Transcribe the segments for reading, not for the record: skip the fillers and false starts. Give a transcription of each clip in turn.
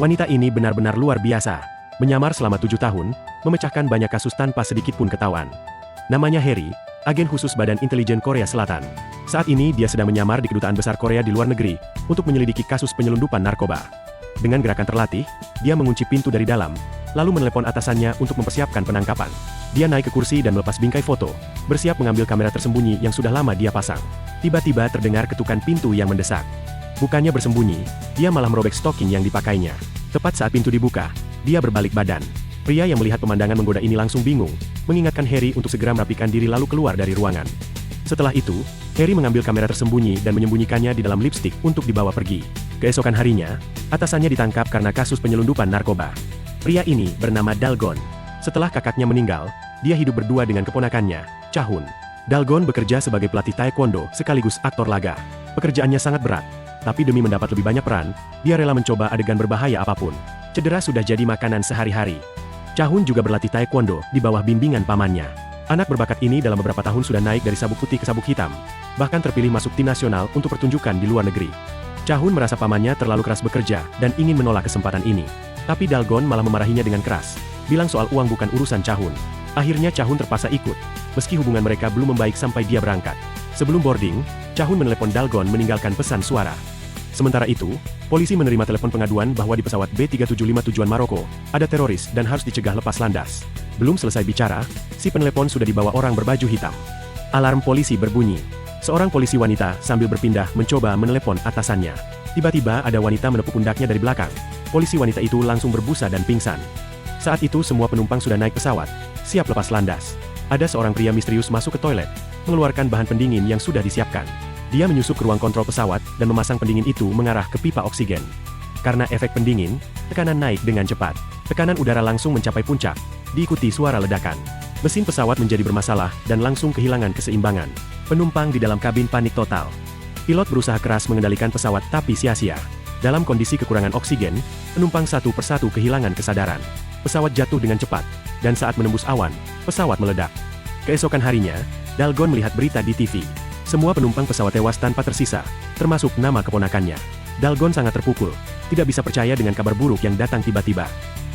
Wanita ini benar-benar luar biasa. Menyamar selama 7 tahun, memecahkan banyak kasus tanpa sedikit pun ketahuan. Namanya Harry, agen khusus Badan Intelijen Korea Selatan. Saat ini dia sedang menyamar di Kedutaan Besar Korea di luar negeri, untuk menyelidiki kasus penyelundupan narkoba. Dengan gerakan terlatih, dia mengunci pintu dari dalam, lalu menelepon atasannya untuk mempersiapkan penangkapan. Dia naik ke kursi dan melepas bingkai foto, bersiap mengambil kamera tersembunyi yang sudah lama dia pasang. Tiba-tiba terdengar ketukan pintu yang mendesak. Bukannya bersembunyi, dia malah merobek stocking yang dipakainya. Tepat saat pintu dibuka, dia berbalik badan. Pria yang melihat pemandangan menggoda ini langsung bingung, mengingatkan Harry untuk segera merapikan diri lalu keluar dari ruangan. Setelah itu, Harry mengambil kamera tersembunyi dan menyembunyikannya di dalam lipstik untuk dibawa pergi. Keesokan harinya, atasannya ditangkap karena kasus penyelundupan narkoba. Pria ini bernama Dalgon. Setelah kakaknya meninggal, dia hidup berdua dengan keponakannya, Chahun. Dalgon bekerja sebagai pelatih taekwondo sekaligus aktor laga. Pekerjaannya sangat berat, tapi demi mendapat lebih banyak peran, dia rela mencoba adegan berbahaya apapun. Cedera sudah jadi makanan sehari-hari. Chahun juga berlatih taekwondo di bawah bimbingan pamannya. Anak berbakat ini dalam beberapa tahun sudah naik dari sabuk putih ke sabuk hitam, bahkan terpilih masuk tim nasional untuk pertunjukan di luar negeri. Chahun merasa pamannya terlalu keras bekerja dan ingin menolak kesempatan ini. Tapi Dalgon malah memarahinya dengan keras, bilang soal uang bukan urusan Chahun. Akhirnya Chahun terpaksa ikut, meski hubungan mereka belum membaik sampai dia berangkat. Sebelum boarding, Chahun menelepon Dalgon meninggalkan pesan suara. Sementara itu, polisi menerima telepon pengaduan bahwa di pesawat B375 tujuan Maroko, ada teroris dan harus dicegah lepas landas. Belum selesai bicara, si penelepon sudah dibawa orang berbaju hitam. Alarm polisi berbunyi. Seorang polisi wanita sambil berpindah mencoba menelepon atasannya. Tiba-tiba ada wanita menepuk pundaknya dari belakang. Polisi wanita itu langsung berbusa dan pingsan. Saat itu semua penumpang sudah naik pesawat, siap lepas landas. Ada seorang pria misterius masuk ke toilet, mengeluarkan bahan pendingin yang sudah disiapkan. Dia menyusup ke ruang kontrol pesawat dan memasang pendingin itu mengarah ke pipa oksigen. Karena efek pendingin, tekanan naik dengan cepat. Tekanan udara langsung mencapai puncak, diikuti suara ledakan. Mesin pesawat menjadi bermasalah dan langsung kehilangan keseimbangan. Penumpang di dalam kabin panik total. Pilot berusaha keras mengendalikan pesawat tapi sia-sia. Dalam kondisi kekurangan oksigen, penumpang satu persatu kehilangan kesadaran. Pesawat jatuh dengan cepat, dan saat menembus awan, pesawat meledak. Keesokan harinya, Dalgon melihat berita di TV. Semua penumpang pesawat tewas tanpa tersisa, termasuk nama keponakannya. Dalgon sangat terpukul, tidak bisa percaya dengan kabar buruk yang datang tiba-tiba.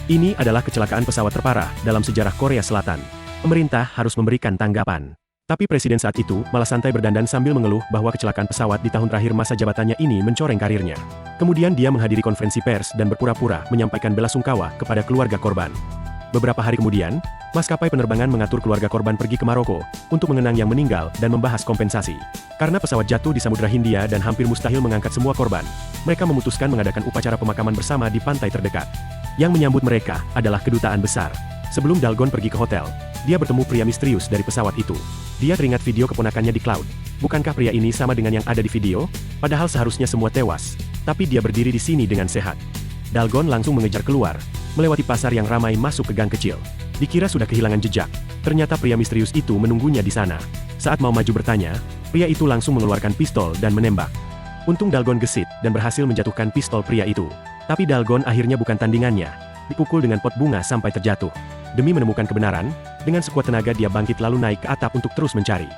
Ini adalah kecelakaan pesawat terparah dalam sejarah Korea Selatan. Pemerintah harus memberikan tanggapan. Tapi presiden saat itu malah santai berdandan sambil mengeluh bahwa kecelakaan pesawat di tahun terakhir masa jabatannya ini mencoreng karirnya. Kemudian dia menghadiri konferensi pers dan berpura-pura menyampaikan belasungkawa kepada keluarga korban. Beberapa hari kemudian, maskapai penerbangan mengatur keluarga korban pergi ke Maroko untuk mengenang yang meninggal dan membahas kompensasi. Karena pesawat jatuh di Samudra Hindia dan hampir mustahil mengangkat semua korban, mereka memutuskan mengadakan upacara pemakaman bersama di pantai terdekat. Yang menyambut mereka adalah kedutaan besar. Sebelum Dalgon pergi ke hotel, dia bertemu pria misterius dari pesawat itu. Dia teringat video keponakannya di cloud. Bukankah pria ini sama dengan yang ada di video? Padahal seharusnya semua tewas, tapi dia berdiri di sini dengan sehat. Dalgon langsung mengejar keluar, melewati pasar yang ramai masuk ke gang kecil. Dikira sudah kehilangan jejak, ternyata pria misterius itu menunggunya di sana. Saat mau maju bertanya, pria itu langsung mengeluarkan pistol dan menembak. Untung Dalgon gesit dan berhasil menjatuhkan pistol pria itu. Tapi Dalgon akhirnya bukan tandingannya, dipukul dengan pot bunga sampai terjatuh. Demi menemukan kebenaran, dengan sekuat tenaga dia bangkit lalu naik ke atap untuk terus mencari.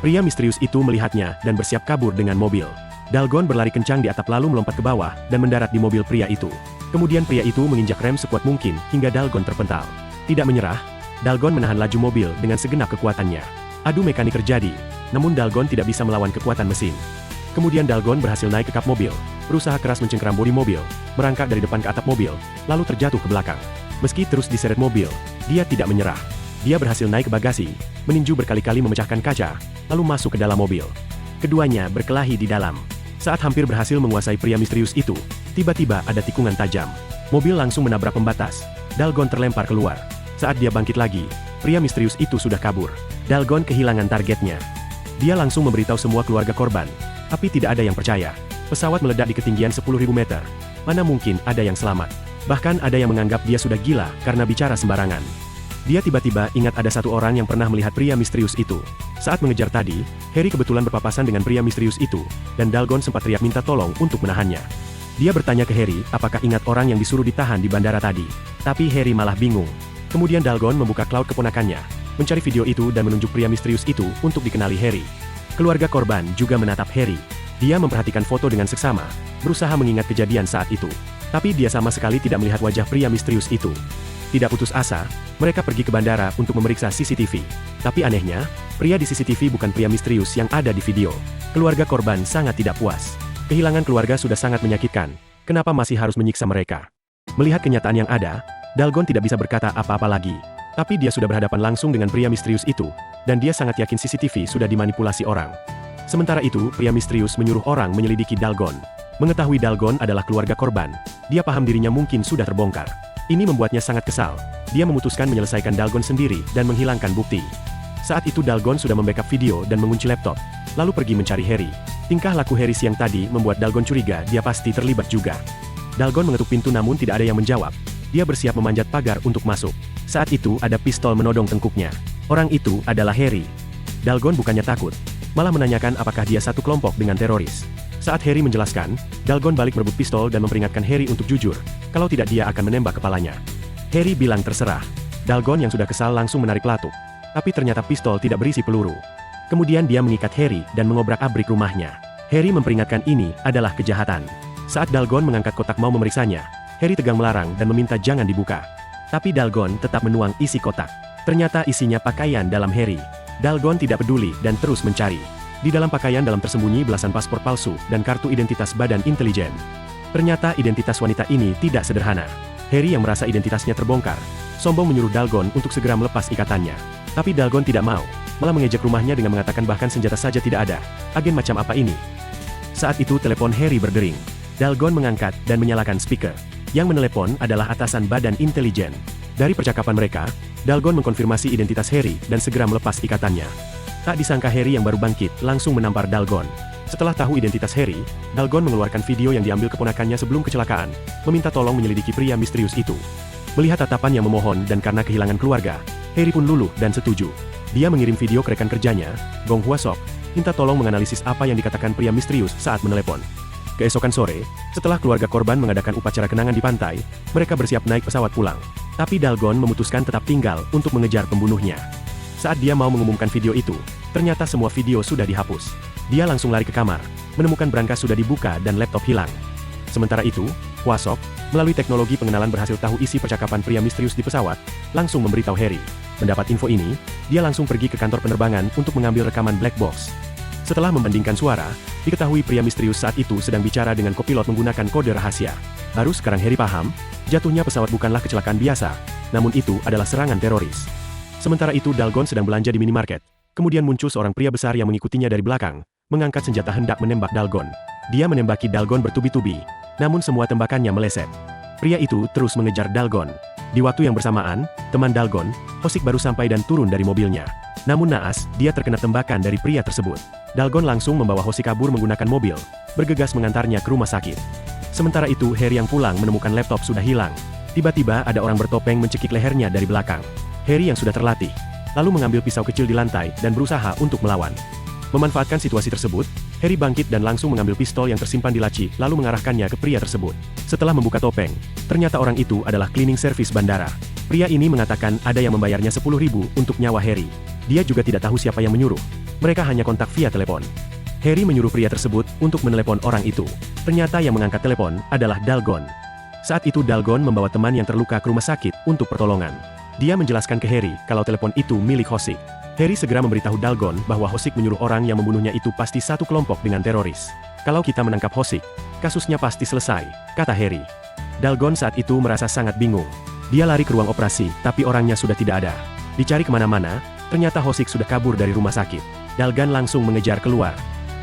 Pria misterius itu melihatnya dan bersiap kabur dengan mobil. Dalgon berlari kencang di atap lalu melompat ke bawah dan mendarat di mobil pria itu. Kemudian pria itu menginjak rem sekuat mungkin hingga Dalgon terpental. Tidak menyerah, Dalgon menahan laju mobil dengan segenap kekuatannya. Adu mekanik terjadi, namun Dalgon tidak bisa melawan kekuatan mesin. Kemudian Dalgon berhasil naik ke kap mobil, berusaha keras mencengkeram bodi mobil, merangkak dari depan ke atap mobil, lalu terjatuh ke belakang. Meski terus diseret mobil, dia tidak menyerah. Dia berhasil naik ke bagasi, meninju berkali-kali memecahkan kaca, lalu masuk ke dalam mobil. Keduanya berkelahi di dalam. Saat hampir berhasil menguasai pria misterius itu, tiba-tiba ada tikungan tajam. Mobil langsung menabrak pembatas. Dalgon terlempar keluar. Saat dia bangkit lagi, pria misterius itu sudah kabur. Dalgon kehilangan targetnya. Dia langsung memberitahu semua keluarga korban. Tapi tidak ada yang percaya. Pesawat meledak di ketinggian 10.000 meter. Mana mungkin ada yang selamat. Bahkan ada yang menganggap dia sudah gila karena bicara sembarangan. Dia tiba-tiba ingat ada satu orang yang pernah melihat pria misterius itu. Saat mengejar tadi, Harry kebetulan berpapasan dengan pria misterius itu, dan Dalgon sempat teriak minta tolong untuk menahannya. Dia bertanya ke Harry apakah ingat orang yang disuruh ditahan di bandara tadi. Tapi Harry malah bingung. Kemudian Dalgon membuka cloud keponakannya, mencari video itu dan menunjuk pria misterius itu untuk dikenali Harry. Keluarga korban juga menatap Harry. Dia memperhatikan foto dengan seksama, berusaha mengingat kejadian saat itu. Tapi dia sama sekali tidak melihat wajah pria misterius itu. Tidak putus asa, mereka pergi ke bandara untuk memeriksa CCTV. Tapi anehnya, pria di CCTV bukan pria misterius yang ada di video. Keluarga korban sangat tidak puas. Kehilangan keluarga sudah sangat menyakitkan. Kenapa masih harus menyiksa mereka? Melihat kenyataan yang ada, Dalgon tidak bisa berkata apa-apa lagi. Tapi dia sudah berhadapan langsung dengan pria misterius itu, dan dia sangat yakin CCTV sudah dimanipulasi orang. Sementara itu, pria misterius menyuruh orang menyelidiki Dalgon. Mengetahui Dalgon adalah keluarga korban, dia paham dirinya mungkin sudah terbongkar. Ini membuatnya sangat kesal. Dia memutuskan menyelesaikan Dalgon sendiri dan menghilangkan bukti. Saat itu Dalgon sudah membackup video dan mengunci laptop, lalu pergi mencari Harry. Tingkah laku Harry siang tadi membuat Dalgon curiga dia pasti terlibat juga. Dalgon mengetuk pintu namun tidak ada yang menjawab. Dia bersiap memanjat pagar untuk masuk. Saat itu ada pistol menodong tengkuknya. Orang itu adalah Harry. Dalgon bukannya takut, malah menanyakan apakah dia satu kelompok dengan teroris. Saat Harry menjelaskan, Dalgon balik merebut pistol dan memperingatkan Harry untuk jujur, kalau tidak dia akan menembak kepalanya. Harry bilang terserah. Dalgon yang sudah kesal langsung menarik pelatuk. Tapi ternyata pistol tidak berisi peluru. Kemudian dia mengikat Harry dan mengobrak-abrik rumahnya. Harry memperingatkan ini adalah kejahatan. Saat Dalgon mengangkat kotak mau memeriksanya, Harry tegang melarang dan meminta jangan dibuka. Tapi Dalgon tetap menuang isi kotak. Ternyata isinya pakaian dalam Harry. Dalgon tidak peduli dan terus mencari. Di dalam pakaian dalam tersembunyi belasan paspor palsu dan kartu identitas badan intelijen. Ternyata identitas wanita ini tidak sederhana. Harry yang merasa identitasnya terbongkar, sombong menyuruh Dalgon untuk segera melepas ikatannya. Tapi Dalgon tidak mau, malah mengejek rumahnya dengan mengatakan bahkan senjata saja tidak ada. Agen macam apa ini? Saat itu telepon Harry berdering. Dalgon mengangkat dan menyalakan speaker. Yang menelepon adalah atasan badan intelijen. Dari percakapan mereka, Dalgon mengkonfirmasi identitas Harry dan segera melepas ikatannya. Tak disangka Harry yang baru bangkit langsung menampar Dalgon. Setelah tahu identitas Harry, Dalgon mengeluarkan video yang diambil keponakannya sebelum kecelakaan, meminta tolong menyelidiki pria misterius itu. Melihat tatapan yang memohon dan karena kehilangan keluarga, Harry pun luluh dan setuju. Dia mengirim video ke rekan kerjanya, Gong Hwasok, minta tolong menganalisis apa yang dikatakan pria misterius saat menelepon. Keesokan sore, setelah keluarga korban mengadakan upacara kenangan di pantai, mereka bersiap naik pesawat pulang. Tapi Dalgon memutuskan tetap tinggal untuk mengejar pembunuhnya. Saat dia mau mengumumkan video itu, ternyata semua video sudah dihapus. Dia langsung lari ke kamar, menemukan brankas sudah dibuka dan laptop hilang. Sementara itu, Hwasok, melalui teknologi pengenalan berhasil tahu isi percakapan pria misterius di pesawat, langsung memberitahu Harry. Mendapat info ini, dia langsung pergi ke kantor penerbangan untuk mengambil rekaman black box. Setelah membandingkan suara, diketahui pria misterius saat itu sedang bicara dengan kopilot menggunakan kode rahasia. Baru sekarang Harry paham, jatuhnya pesawat bukanlah kecelakaan biasa, namun itu adalah serangan teroris. Sementara itu Dalgon sedang belanja di minimarket. Kemudian muncul seorang pria besar yang mengikutinya dari belakang, mengangkat senjata hendak menembak Dalgon. Dia menembaki Dalgon bertubi-tubi, namun semua tembakannya meleset. Pria itu terus mengejar Dalgon. Di waktu yang bersamaan, teman Dalgon, Hosik baru sampai dan turun dari mobilnya. Namun naas, dia terkena tembakan dari pria tersebut. Dalgon langsung membawa Hosik kabur menggunakan mobil, bergegas mengantarnya ke rumah sakit. Sementara itu Harry yang pulang menemukan laptop sudah hilang. Tiba-tiba ada orang bertopeng mencekik lehernya dari belakang. Harry yang sudah terlatih, lalu mengambil pisau kecil di lantai dan berusaha untuk melawan. Memanfaatkan situasi tersebut, Harry bangkit dan langsung mengambil pistol yang tersimpan di laci lalu mengarahkannya ke pria tersebut. Setelah membuka topeng, ternyata orang itu adalah cleaning service bandara. Pria ini mengatakan ada yang membayarnya 10.000 untuk nyawa Harry. Dia juga tidak tahu siapa yang menyuruh. Mereka hanya kontak via telepon. Harry menyuruh pria tersebut untuk menelepon orang itu. Ternyata yang mengangkat telepon adalah Dalgon. Saat itu Dalgon membawa teman yang terluka ke rumah sakit untuk pertolongan. Dia menjelaskan ke Harry kalau telepon itu milik Hosik. Harry segera memberitahu Dalgon bahwa Hosik menyuruh orang yang membunuhnya itu pasti satu kelompok dengan teroris. Kalau kita menangkap Hosik, kasusnya pasti selesai, kata Harry. Dalgon saat itu merasa sangat bingung. Dia lari ke ruang operasi, tapi orangnya sudah tidak ada. Dicari kemana-mana, ternyata Hosik sudah kabur dari rumah sakit. Dalgon langsung mengejar keluar.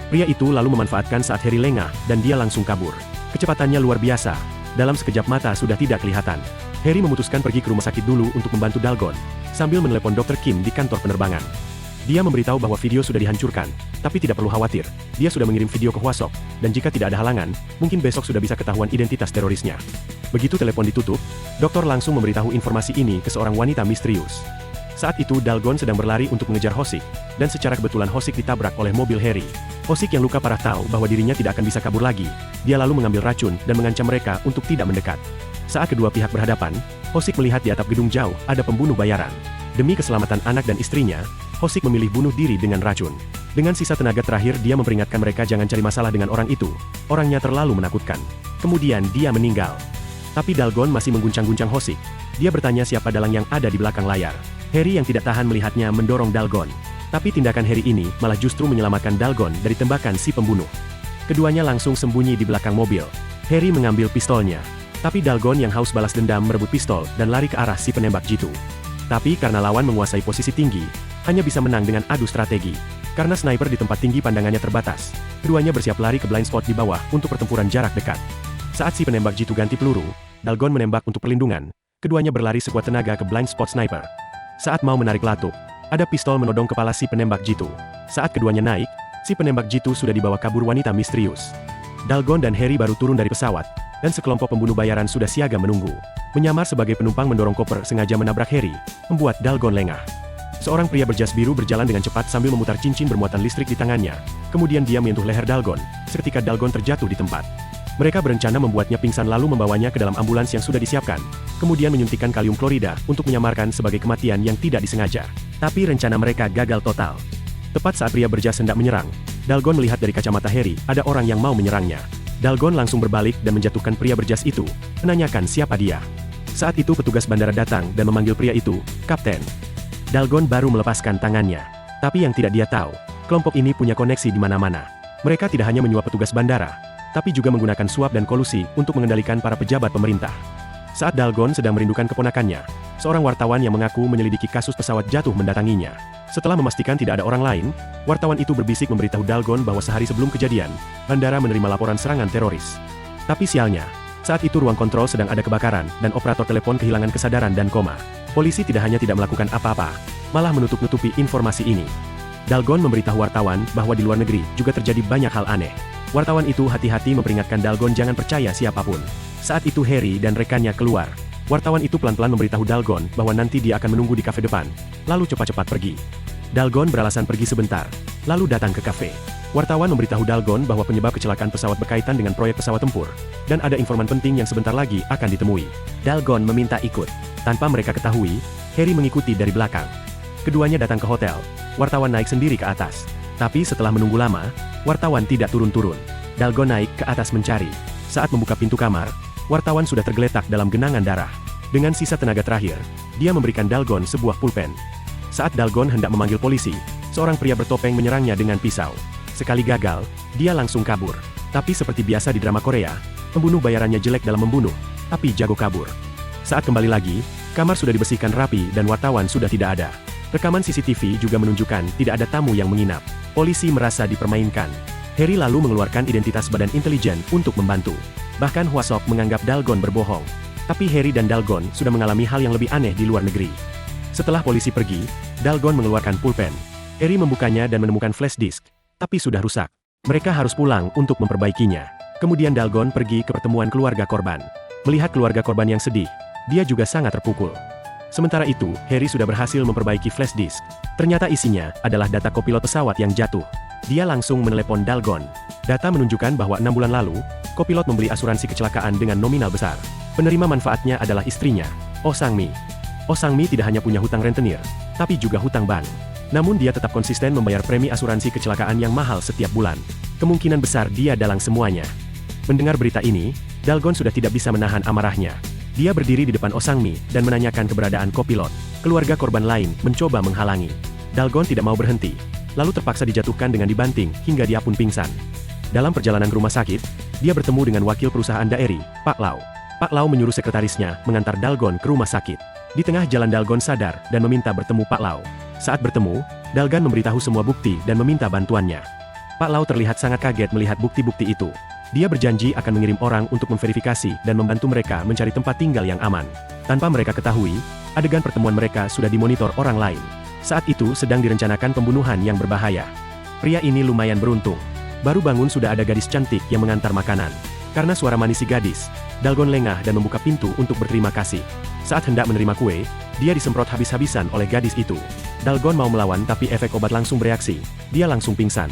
Pria itu lalu memanfaatkan saat Harry lengah dan dia langsung kabur. Kecepatannya luar biasa. Dalam sekejap mata sudah tidak kelihatan. Harry memutuskan pergi ke rumah sakit dulu untuk membantu Dalgon, sambil menelepon Dr. Kim di kantor penerbangan. Dia memberitahu bahwa video sudah dihancurkan, tapi tidak perlu khawatir, dia sudah mengirim video ke Hwasok, dan jika tidak ada halangan, mungkin besok sudah bisa ketahuan identitas terorisnya. Begitu telepon ditutup, dokter langsung memberitahu informasi ini ke seorang wanita misterius. Saat itu Dalgon sedang berlari untuk mengejar Hosik, dan secara kebetulan Hosik ditabrak oleh mobil Harry. Hosik yang luka parah tahu bahwa dirinya tidak akan bisa kabur lagi, dia lalu mengambil racun dan mengancam mereka untuk tidak mendekat. Saat kedua pihak berhadapan, Hosik melihat di atap gedung jauh ada pembunuh bayaran. Demi keselamatan anak dan istrinya, Hosik memilih bunuh diri dengan racun. Dengan sisa tenaga terakhir dia memperingatkan mereka jangan cari masalah dengan orang itu. Orangnya terlalu menakutkan. Kemudian dia meninggal. Tapi Dalgon masih mengguncang-guncang Hosik. Dia bertanya siapa dalang yang ada di belakang layar. Harry yang tidak tahan melihatnya mendorong Dalgon. Tapi tindakan Harry ini malah justru menyelamatkan Dalgon dari tembakan si pembunuh. Keduanya langsung sembunyi di belakang mobil. Harry mengambil pistolnya. Tapi Dalgon yang haus balas dendam merebut pistol dan lari ke arah si penembak jitu. Tapi karena lawan menguasai posisi tinggi, hanya bisa menang dengan adu strategi. Karena sniper di tempat tinggi pandangannya terbatas, keduanya bersiap lari ke blind spot di bawah untuk pertempuran jarak dekat. Saat si penembak jitu ganti peluru, Dalgon menembak untuk perlindungan. Keduanya berlari sekuat tenaga ke blind spot sniper. Saat mau menarik latuk, ada pistol menodong kepala si penembak jitu. Saat keduanya naik, si penembak jitu sudah dibawa kabur wanita misterius. Dalgon dan Harry baru turun dari pesawat, dan sekelompok pembunuh bayaran sudah siaga menunggu. Menyamar sebagai penumpang mendorong koper sengaja menabrak Harry, membuat Dalgon lengah. Seorang pria berjas biru berjalan dengan cepat sambil memutar cincin bermuatan listrik di tangannya. Kemudian dia menyentuh leher Dalgon, seketika Dalgon terjatuh di tempat. Mereka berencana membuatnya pingsan lalu membawanya ke dalam ambulans yang sudah disiapkan. Kemudian menyuntikkan kalium klorida untuk menyamarkan sebagai kematian yang tidak disengaja. Tapi rencana mereka gagal total. Tepat saat pria berjas hendak menyerang, Dalgon melihat dari kacamata Harry ada orang yang mau menyerangnya. Dalgon langsung berbalik dan menjatuhkan pria berjas itu, menanyakan siapa dia. Saat itu petugas bandara datang dan memanggil pria itu, Kapten. Dalgon baru melepaskan tangannya. Tapi yang tidak dia tahu, kelompok ini punya koneksi di mana-mana. Mereka tidak hanya menyuap petugas bandara, tapi juga menggunakan suap dan kolusi untuk mengendalikan para pejabat pemerintah. Saat Dalgon sedang merindukan keponakannya, seorang wartawan yang mengaku menyelidiki kasus pesawat jatuh mendatanginya. Setelah memastikan tidak ada orang lain, wartawan itu berbisik memberitahu Dalgon bahwa sehari sebelum kejadian, bandara menerima laporan serangan teroris. Tapi sialnya, saat itu ruang kontrol sedang ada kebakaran dan operator telepon kehilangan kesadaran dan koma. Polisi tidak hanya tidak melakukan apa-apa, malah menutup-nutupi informasi ini. Dalgon memberitahu wartawan bahwa di luar negeri juga terjadi banyak hal aneh. Wartawan itu hati-hati memperingatkan Dalgon jangan percaya siapapun. Saat itu Harry dan rekannya keluar. Wartawan itu pelan-pelan memberitahu Dalgon bahwa nanti dia akan menunggu di kafe depan, lalu cepat-cepat pergi. Dalgon beralasan pergi sebentar, lalu datang ke kafe. Wartawan memberitahu Dalgon bahwa penyebab kecelakaan pesawat berkaitan dengan proyek pesawat tempur, dan ada informan penting yang sebentar lagi akan ditemui. Dalgon meminta ikut. Tanpa mereka ketahui, Harry mengikuti dari belakang. Keduanya datang ke hotel. Wartawan naik sendiri ke atas. Tapi setelah menunggu lama, wartawan tidak turun-turun. Dalgon naik ke atas mencari. Saat membuka pintu kamar, wartawan sudah tergeletak dalam genangan darah. Dengan sisa tenaga terakhir, dia memberikan Dalgon sebuah pulpen. Saat Dalgon hendak memanggil polisi, seorang pria bertopeng menyerangnya dengan pisau. Sekali gagal, dia langsung kabur. Tapi seperti biasa di drama Korea, pembunuh bayarannya jelek dalam membunuh, tapi jago kabur. Saat kembali lagi, kamar sudah dibersihkan rapi dan wartawan sudah tidak ada. Rekaman CCTV juga menunjukkan tidak ada tamu yang menginap. Polisi merasa dipermainkan. Harry lalu mengeluarkan identitas badan intelijen untuk membantu. Bahkan Hwasok menganggap Dalgon berbohong. Tapi Harry dan Dalgon sudah mengalami hal yang lebih aneh di luar negeri. Setelah polisi pergi, Dalgon mengeluarkan pulpen. Harry membukanya dan menemukan flash disk, tapi sudah rusak. Mereka harus pulang untuk memperbaikinya. Kemudian Dalgon pergi ke pertemuan keluarga korban. Melihat keluarga korban yang sedih, dia juga sangat terpukul. Sementara itu, Harry sudah berhasil memperbaiki flash disk. Ternyata isinya adalah data kopilot pesawat yang jatuh. Dia langsung menelepon Dalgon. Data menunjukkan bahwa 6 bulan lalu, kopilot membeli asuransi kecelakaan dengan nominal besar. Penerima manfaatnya adalah istrinya, Oh Sang-mi. Oh Sang-mi tidak hanya punya hutang rentenir, tapi juga hutang bank. Namun dia tetap konsisten membayar premi asuransi kecelakaan yang mahal setiap bulan. Kemungkinan besar dia dalang semuanya. Mendengar berita ini, Dalgon sudah tidak bisa menahan amarahnya. Dia berdiri di depan Oh Sang-mi dan menanyakan keberadaan kopilot. Keluarga korban lain mencoba menghalangi. Dalgon tidak mau berhenti, lalu terpaksa dijatuhkan dengan dibanting hingga dia pun pingsan. Dalam perjalanan ke rumah sakit, dia bertemu dengan wakil perusahaan Daeri, Pak Lau. Pak Lau menyuruh sekretarisnya mengantar Dalgon ke rumah sakit. Di tengah jalan Dalgon sadar dan meminta bertemu Pak Lau. Saat bertemu, Dalgon memberitahu semua bukti dan meminta bantuannya. Pak Lau terlihat sangat kaget melihat bukti-bukti itu. Dia berjanji akan mengirim orang untuk memverifikasi dan membantu mereka mencari tempat tinggal yang aman. Tanpa mereka ketahui, adegan pertemuan mereka sudah dimonitor orang lain. Saat itu sedang direncanakan pembunuhan yang berbahaya. Pria ini lumayan beruntung. Baru bangun sudah ada gadis cantik yang mengantar makanan. Karena suara manis si gadis, Dalgon lengah dan membuka pintu untuk berterima kasih. Saat hendak menerima kue, dia disemprot habis-habisan oleh gadis itu. Dalgon mau melawan tapi efek obat langsung bereaksi. Dia langsung pingsan.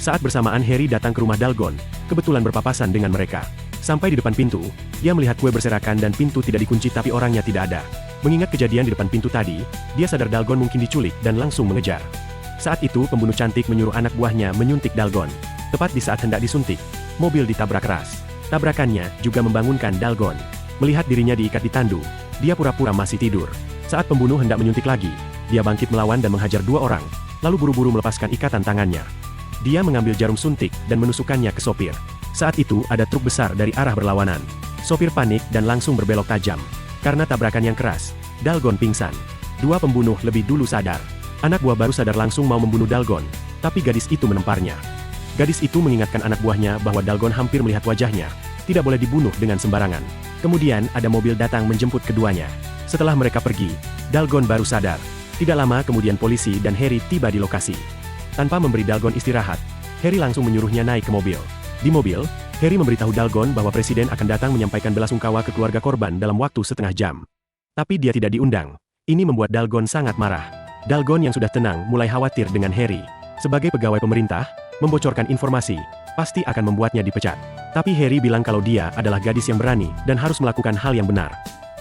Saat bersamaan Harry datang ke rumah Dalgon, kebetulan berpapasan dengan mereka. Sampai di depan pintu, dia melihat kue berserakan dan pintu tidak dikunci tapi orangnya tidak ada. Mengingat kejadian di depan pintu tadi, dia sadar Dalgon mungkin diculik dan langsung mengejar. Saat itu pembunuh cantik menyuruh anak buahnya menyuntik Dalgon. Tepat di saat hendak disuntik, mobil ditabrak keras. Tabrakannya juga membangunkan Dalgon. Melihat dirinya diikat di tandu, dia pura-pura masih tidur. Saat pembunuh hendak menyuntik lagi, dia bangkit melawan dan menghajar 2 orang, lalu buru-buru melepaskan ikatan tangannya. Dia mengambil jarum suntik dan menusukkannya ke sopir. Saat itu ada truk besar dari arah berlawanan. Sopir panik dan langsung berbelok tajam. Karena tabrakan yang keras, Dalgon pingsan. 2 pembunuh lebih dulu sadar. Anak buah baru sadar langsung mau membunuh Dalgon, tapi gadis itu menemparnya. Gadis itu mengingatkan anak buahnya bahwa Dalgon hampir melihat wajahnya, tidak boleh dibunuh dengan sembarangan. Kemudian ada mobil datang menjemput keduanya. Setelah mereka pergi, Dalgon baru sadar. Tidak lama kemudian polisi dan Harry tiba di lokasi. Tanpa memberi Dalgon istirahat, Harry langsung menyuruhnya naik ke mobil. Di mobil, Harry memberitahu Dalgon bahwa presiden akan datang menyampaikan belasungkawa ke keluarga korban dalam waktu setengah jam. Tapi dia tidak diundang. Ini membuat Dalgon sangat marah. Dalgon yang sudah tenang mulai khawatir dengan Harry. Sebagai pegawai pemerintah, membocorkan informasi, pasti akan membuatnya dipecat. Tapi Harry bilang kalau dia adalah gadis yang berani dan harus melakukan hal yang benar.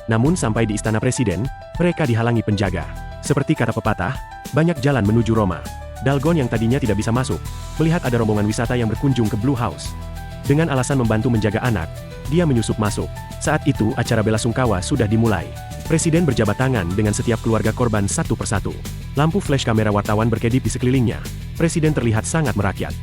Namun sampai di istana presiden, mereka dihalangi penjaga. Seperti kata pepatah, banyak jalan menuju Roma. Dalgon yang tadinya tidak bisa masuk, melihat ada rombongan wisata yang berkunjung ke Blue House. Dengan alasan membantu menjaga anak, dia menyusup masuk. Saat itu acara belasungkawa sudah dimulai. Presiden berjabat tangan dengan setiap keluarga korban satu persatu. Lampu flash kamera wartawan berkedip di sekelilingnya. Presiden terlihat sangat merakyat.